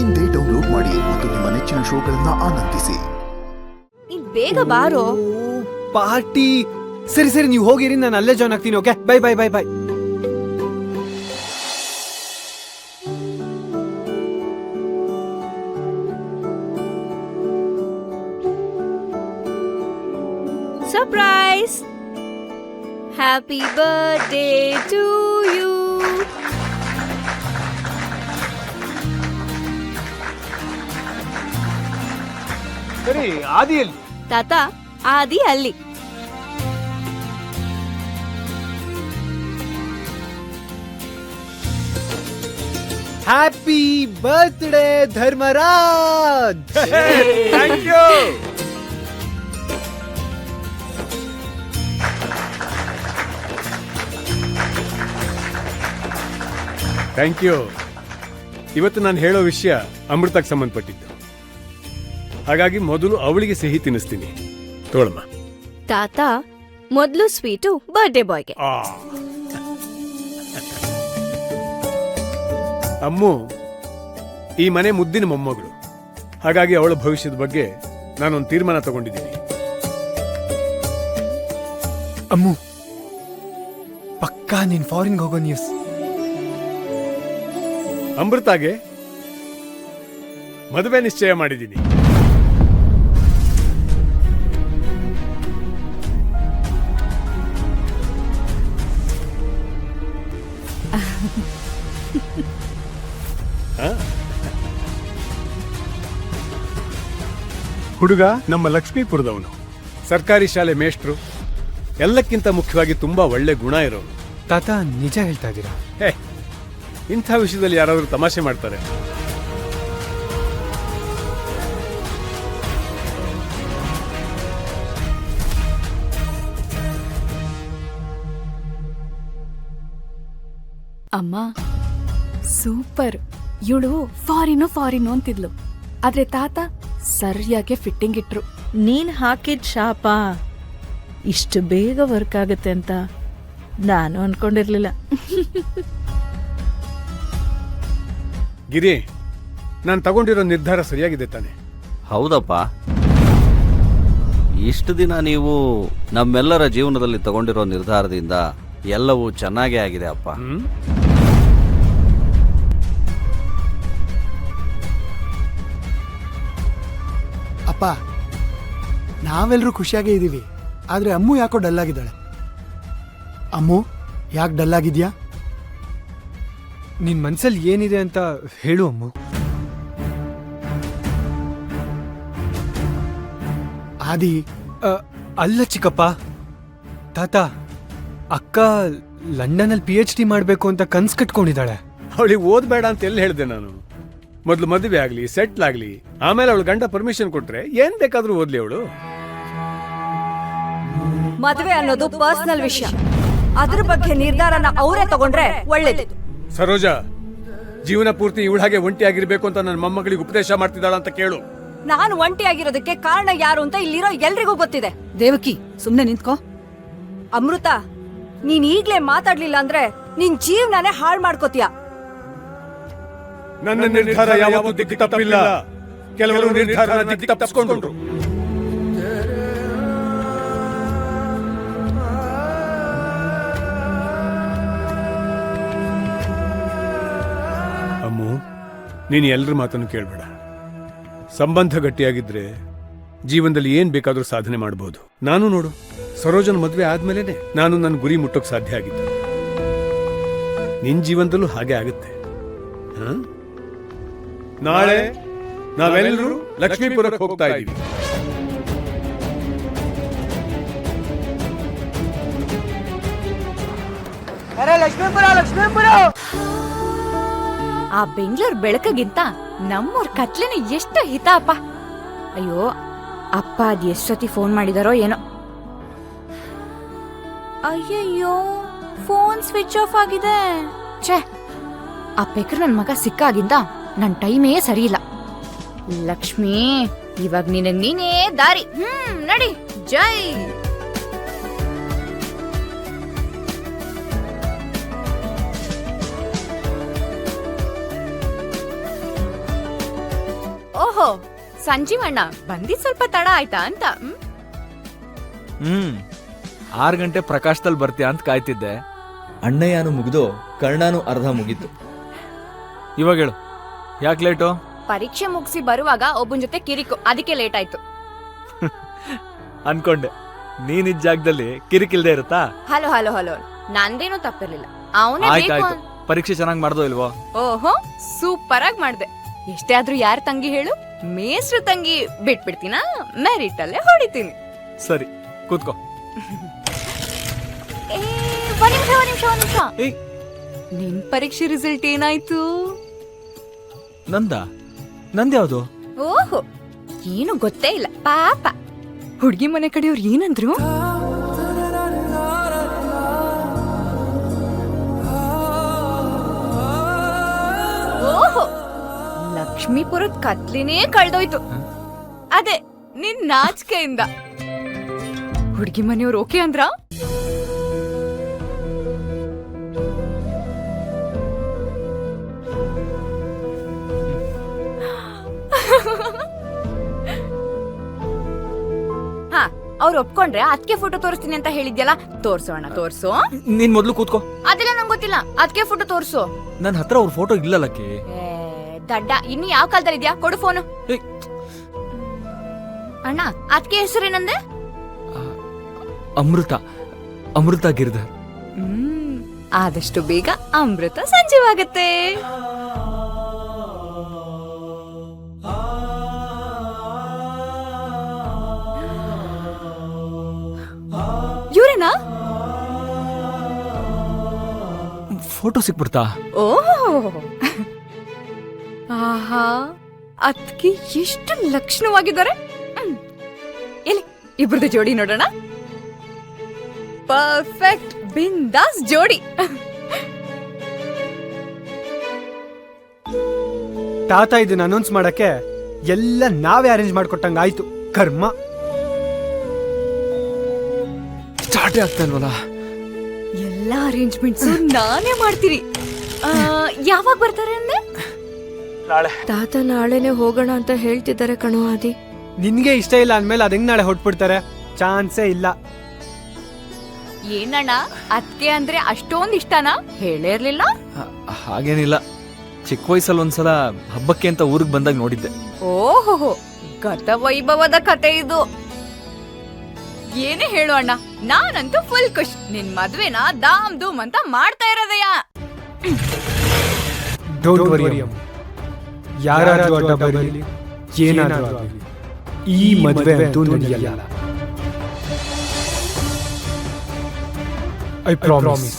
ಇಂದೇ ಡೌನ್ಲೋಡ್ ಮಾಡಿ ಮತ್ತು ನಿಮ್ಮ ನೆಚ್ಚಿನ ಶೋಗಳನ್ನ ಆನಂದಿಸಿ. ಬೇಗ ಬಾರೋ. ಪಾರ್ಟಿ. ಸರಿ ಸರಿ, ನೀವು ಹೋಗಿರಿ, ನಾನು ಅಲ್ಲೇ ಜಾಯ್ನ್ ಆಗ್ತೀನಿ. Okay, bye bye bye bye. Surprise! Happy birthday to you. ಸರಿ, ಆದಿಯಲ್ಲಿ ತಾತ, ಆದಿ ಅಲ್ಲಿ. Happy birthday Dharmaraj. Thank you. Thank you. ಇವತ್ತು ನಾನು ಹೇಳೋ ವಿಷಯ ಅಮೃತಕ್ಕೆ ಸಂಬಂಧಪಟ್ಟಿದ್ದು, ಹಾಗಾಗಿ ಮೊದಲು ಅವಳಿಗೆ ಸಿಹಿ ತಿನ್ನಿಸ್ತೀನಿ. ತೋಳಮ್ಮ. ತಾತ, ಮೊದಲು ಸ್ವೀಟು ಬರ್ತ್ಡೇ ಬಾಯ್ಗೆ. ಅಮ್ಮು ಈ ಮನೆ ಮುದ್ದಿನ ಮೊಮ್ಮಗಳು, ಹಾಗಾಗಿ ಅವಳ ಭವಿಷ್ಯದ ಬಗ್ಗೆ ನಾನೊಂದು ತೀರ್ಮಾನ ತಗೊಂಡಿದ್ದೀನಿ. ಅಮ್ಮು, ಪಕ್ಕಾ ನೀನ್ ಫಾರಿನ್ಗೆ ಹೋಗೋ ನ್ಯೂಸ್. ಅಮೃತಾಗೆ ಮದುವೆ ನಿಶ್ಚಯ ಮಾಡಿದ್ದೀನಿ. ಹುಡುಗ ನಮ್ಮ ಲಕ್ಷ್ಮೀಪುರದವನು, ಸರ್ಕಾರಿ ಶಾಲೆ ಮೇಷ್ಟ್ರು, ಎಲ್ಲಕ್ಕಿಂತ ಮುಖ್ಯವಾಗಿ ತುಂಬಾ ಒಳ್ಳೆ ಗುಣ ಇರೋನು. ತಾತ, ನಿಜ ಹೇಳ್ತಾ ಇದ್ದೀರಾ? ಹೇ, ಇಂಥ ವಿಷಯದಲ್ಲಿ ಯಾರಾದರೂ ತಮಾಷೆ ಮಾಡ್ತಾರೆ? ಅಮ್ಮ ಸೂಪರ್, ಇವಳು ಫಾರಿನು ಅಂತಿದ್ಲು, ಆದ್ರೆ ತಾತ ಸರಿಯಾಗಿ ಫಿಟ್ಟಿಂಗ್ ಇಟ್ರು. ನೀನ್ ಹಾಕಿದ ಶಾಪ ಇಷ್ಟು ಬೇಗ ವರ್ಕ್ ಆಗತ್ತೆ ಅಂತ ನಾನು ಅನ್ಕೊಂಡಿರ್ಲಿಲ್ಲ. ಗಿರಿ, ನಾನು ತಗೊಂಡಿರೋ ನಿರ್ಧಾರ ಸರಿಯಾಗಿದೆ ತಾನೆ? ಹೌದಪ್ಪ, ಇಷ್ಟು ದಿನ ನೀವು ನಮ್ಮೆಲ್ಲರ ಜೀವನದಲ್ಲಿ ತಗೊಂಡಿರೋ ನಿರ್ಧಾರದಿಂದ ಎಲ್ಲವೂ ಚೆನ್ನಾಗೇ ಆಗಿದೆ ಅಪ್ಪ. ಅಪ್ಪ, ನಾವೆಲ್ಲರೂ ಖುಷಿಯಾಗೇ ಇದ್ದೀವಿ, ಆದ್ರೆ ಅಮ್ಮು ಯಾಕೋ ಡಲ್ ಆಗಿದ್ದಾಳೆ. ಅಮ್ಮು, ಯಾಕೆ ಡಲ್ ಆಗಿದ್ಯಾ? ನಿನ್ ಮನ್ಸಲ್ಲಿ ಏನಿದೆ ಅಂತ ಹೇಳು ಅಮ್ಮು. ಆದಿ, ಅಲ್ಲ ಚಿಕ್ಕಪ್ಪ, ತಾತ, ಅಕ್ಕ ಲಂಡನಲ್ಲಿ PhD ಮಾಡ್ಬೇಕು ಅಂತ ಕನ್ಸ್ ಕಟ್ಕೊಂಡಿದ್ದಾಳೆ. ಅವಳಿಗೆ ಓದ್ಬೇಡ ಅಂತ ಎಲ್ಲಿ ಹೇಳಿದೆ ನಾನು? ಮೊದಲು ಮದುವೆ ಆಗ್ಲಿ, ಸೆಟ್ಲ್ ಆಗ್ಲಿ, ಆಮೇಲೆ ಅವಳು ಗಂಡ ಪರ್ಮಿಷನ್ ಕೊಟ್ರೆ ಏನ್ ಬೇಕಾದ್ರೂ ಓದ್ಲಿ ಅವಳು. ಮದುವೆ ಅನ್ನೋದು ಪರ್ಸನಲ್ ವಿಷಯ, ಅದ್ರ ಬಗ್ಗೆ ನಿರ್ಧಾರನ ಅವರೇ ತಗೊಂಡ್ರೆ ಒಳ್ಳೇದು. ಸರೋಜಾ, ಜೀವನ ಪೂರ್ತಿ ಇವಳ ಹಾಗೆ ಒಂಟಿಯಾಗಿರ್ಬೇಕು ಅಂತ ನನ್ನ ಮೊಮ್ಮಗಳಿಗೆ ಉಪದೇಶ ಮಾಡ್ತಿದ್ದಾಳ ಅಂತ ಕೇಳು. ನಾನು ಒಂಟಿಯಾಗಿರೋದಕ್ಕೆ ಕಾರಣ ಯಾರು ಅಂತ ಇಲ್ಲಿರೋ ಎಲ್ರಿಗೂ ಗೊತ್ತಿದೆ. ದೇವಕಿ, ಸುಮ್ನೆ ನಿಂತ್ಕೋ. ಅಮೃತ, ನೀನ್ ಈಗ್ಲೇ ಮಾತಾಡ್ಲಿಲ್ಲ ಅಂದ್ರೆ ನಿನ್ ಜೀವನನೇ ಹಾಳು ಮಾಡ್ಕೋತೀಯ. ನನ್ನ ನಿರ್ಧಾರ ಯಾವತ್ತೂ ದಿಕ್ಕು ತಪ್ಪಿಲ್ಲ. ಕೆಲವರು ನಿರ್ಧಾರ ದಿಕ್ಕು ತಪ್ಪಿಸ್ಕೊಂಡ್ರು. ಅಮ್ಮು, ನೀನು ಎಲ್ಲರ ಮಾತನ್ನು ಕೇಳಬೇಡ. ಸಂಬಂಧ ಗಟ್ಟಿಯಾಗಿದ್ರೆ ಜೀವನದಲ್ಲಿ ಏನ್ ಬೇಕಾದ್ರೂ ಸಾಧನೆ ಮಾಡಬಹುದು. ನಾನು ನೋಡು, ಸರೋಜನ ಮದುವೆ ಆದ್ಮೇಲೆ ನಾನು ನನ್ನ ಗುರಿ ಮುಟ್ಟೋಕ್ ಸಾಧ್ಯ ಆಗಿದ್ದೆ. ನಿನ್ ಜೀವನದಲ್ಲೂ ಹಾಗೆ ಆಗುತ್ತೆ. ನಾಳೆ ನಾವೆಲ್ಲರೂ ಲಕ್ಷ್ಮೀಪುರಕ್ಕೆ ಹೋಗ್ತಾ ಇದ್ದೀವಿ. ಆ ಬೆಂಗಳೂರು ಬೆಳಕಿಗಿಂತ ನಮ್ಮೂರ್ ಕತ್ಲೆನ ಎಷ್ಟು ಹಿತ ಅಪ್ಪ. ಅಯ್ಯೋ ಅಪ್ಪ, ಅದ್ ಎಷ್ಟೊತ್ತಿ ಫೋನ್ ಮಾಡಿದಾರೋ ಏನೋ. ಅಯ್ಯಯ್ಯೋ, ಫೋನ್ ಸ್ವಿಚ್ ಆಫ್ ಆಗಿದೆ. ಛೇ, ಆ ಪೆಕ್ರ ನನ್ ಮಗ ಸಿಕ್ಕಾಗಿಂದ ನನ್ ಟೈಮೇ ಸರಿ ಇಲ್ಲ. ಲಕ್ಷ್ಮಿ, ಇವಾಗ ನೀನೇ ದಾರಿ. ನಡಿ, ಜೈ. ಓಹೋ ಸಂಜೀವಣ್ಣ ಬಂದಿದ್ ಸ್ವಲ್ಪ ತಡ ಆಯ್ತಾ ಅಂತ 6 ಗಂಟೆ ಪ್ರಕಾಶದಲ್ಲಿ ಬರ್ತೀಯ ಅಂತ ಕಾಯ್ತಿದ್ದೆ. ಅಣ್ಣಯ್ಯನು ಮುಗಿದು ಕರ್ಣಾನು ಅರ್ಧ ಮುಗೀತು. ಇವಾಗ ಹೇಳು, ಯಾಕೆ ಲೇಟು? ಪರೀಕ್ಷೆ ಮುಗಿಸಿ ಬರುವಾಗ ಒಬ್ಬನ ಜೊತೆ ಕಿರಿಕು, ಅದಕ್ಕೆ ಲೇಟ್ ಆಯ್ತು. ಅನ್ಕೊಂಡೆ ನೀನಿದ್ ಜಾಗದಲ್ಲಿ ಕಿರಿಕಿಲ್ದೇ ಇರುತ್ತಾ? ಹಲೋ ಹಲೋ ಹಲೋ, ನಂದೇನು ತಪ್ಪಿರ್ಲಿಲ್ಲ. ಅವನೇ ಬೇಕು ಆಯ್ತಾಯ್ತು, ಪರೀಕ್ಷೆ ಚೆನ್ನಾಗಿ ಮಾಡ್ದೋ ಇಲ್ವೋ? ಓಹೋ ಸೂಪರ್ ಆಗಿ ಮಾಡ್ದೆ. ಎಷ್ಟೇ ಆದ್ರೂ ಯಾರ ತಂಗಿ ಹೇಳು, ಮೇಷ್ಟ್ರ ತಂಗಿ ಬಿಟ್ಬಿಡ್ತೀನ, ಮೆರಿಟ್ ಅಲ್ಲೇ ಹೊಡಿತೀನಿ. ಸರಿ ಕೂತ್ಕೋ. ಏ, ಒಂದ್ ನಿಮಿಷ ಏಯ್, ನಿನ್ ಪರೀಕ್ಷೆ ರಿಸಲ್ಟ್ ಏನಾಯ್ತು? ನಂದ್ಯಾವ್ದು? ಓಹೋ ಏನು ಗೊತ್ತೇ ಇಲ್ಲ ಪಾಪ. ಹುಡ್ಗಿ ಮನೆ ಕಡೆಯವ್ರು ಏನಂದ್ರು? ಓಹೋ ಲಕ್ಷ್ಮೀಪುರದ ಕತ್ಲಿನೇ ಕಳ್ದೋಯ್ತು. ಅದೇ ನಿನ್ ನಾಚಿಕೆಯಿಂದ. ಹುಡ್ಗಿ ಮನೆಯವ್ರು ಓಕೆ ಅಂದ್ರ? ಹಾ, ಅವ್ರು ಒಪ್ಕೊಂಡ್ರೆ ಅದಕ್ಕೆ ಫೋಟೋ ತೋರಿಸ್ತೀನಿ ಅಂತ ಹೇಳಿದ್ಯಲ್ಲ, ತೋರ್ಸೋಣ. ತೋರ್ಸು. ನೀನ್ ಮೊದ್ಲು ಕೂತ್ಕೋ. ಅದೆಲ್ಲ ನಂಗೆ ಗೊತ್ತಿಲ್ಲ, ಅದಕ್ಕೆ ಫೋಟೋ ತೋರ್ಸು. ನನ್ನ ಹತ್ರ ಅವ್ರ ಫೋಟೋ ಇಲ್ಲಲ್ಲಕ್ಕೆ. ದಡ್ಡ, ಇನ್ನು ಯಾವ ಕಾಲದಲ್ಲಿ ಇದ್ಯಾ? ಕೊಡು ಫೋನು. ಏಯ್. ಅಣ್ಣ ಅದಕ್ಕೆ ಹೆಸರೇನಂದೆ? ಅಮೃತ ಗಿರ್ಧರ್. ಆದಷ್ಟು ಬೇಗ ಅಮೃತ ಸಂಜೀವಾಗತ್ತೆ. ಇವ್ರೇನಾ? ಫೋಟೋ ಸಿಕ್ಬಿಡ್ತಾ? ಓಹ್ ಆಹಾ, ಅದ್ಕೆ ಎಷ್ಟು ಲಕ್ಷಣವಾಗಿದ್ದಾರೆ. ಎಲ್ಲಿ ಇಬ್ರದ್ದು ಜೋಡಿ ನೋಡೋಣ. ಪರ್ಫೆಕ್ಟ್ ಬಿಂದಾಸ್ ಜೋಡಿ. ತಾತ ಇದನ್ನ ಅನೌನ್ಸ್ ಮಾಡಕ್ಕೆ ಎಲ್ಲ ನಾವೇ ಅರೇಂಜ್ ಮಾಡ್ಕೊಟ್ಟಂಗ ಆಯ್ತು. ಕರ್ಮ. ಸ್ಟಾರ್ಟೇ ಆಗ್ತಾ ಇಲ್ವಲ್ಲ. ಎಲ್ಲ ಅರೇಂಜ್ಮೆಂಟ್ಸ್ ನಾನೇ ಮಾಡ್ತೀನಿ. ಯಾವಾಗ ಬರ್ತಾರೆ ಅಂದೆ? ತಾತ ನಾಳೆನೆ ಹೋಗೋಣ ಅಂತ ಹೇಳ್ತಿದ್ದಾರೆ ಕಣೋ ಆದಿ. ನಿನ್ಗೆ ಇಷ್ಟ ಇಲ್ಲ ಅಂದ್ಮೇಲೆ ಅದ್ ಹೆಂಗ್ ನಾಳೆ ಹೊಟ್ಬಿಡ್ತಾರೆ? ಚಾನ್ಸೇ ಇಲ್ಲ. ಏನಣ್ಣ ಅದ್ಕೆ ಅಂದ್ರೆ ಅಷ್ಟೊಂದ್ ಇಷ್ಟನಾ? ಹೇಳೇ ಇರ್ಲಿಲ್ಲ. ಹಾಗೇನಿಲ್ಲ, ಚಿಕ್ಕ ವಯಸ್ಸಲ್ಲಿ ಒಂದ್ಸಲ ಹಬ್ಬಕ್ಕೆ ಅಂತ ಊರಿಗೆ ಬಂದಾಗ ನೋಡಿದ್ದೆ. ಓಹೋ ಗತ ವೈಭವದ ಕತೆ ಇದು. ಏನೇ ಹೇಳು ಅಣ್ಣ, ನಾನಂತೂ ಫುಲ್ ಖುಷ್. ನಿನ್ ಮದ್ವೆನ ದಾಮ್ ಧೂಮ್ ಅಂತ ಮಾಡ್ತಾ ಇರೋದಯ್ಯ. ಡೋಂಟ್ ವರಿ, ಯಾರಾದ್ರೂ ಅಡ್ಡ ಬರಲಿ, ಏನಾದ್ರೂ ಆಗಲಿ, ಈ ಮದುವೆ ಅಂತೂ ನಡೆಯಲ್ಲ. I promise.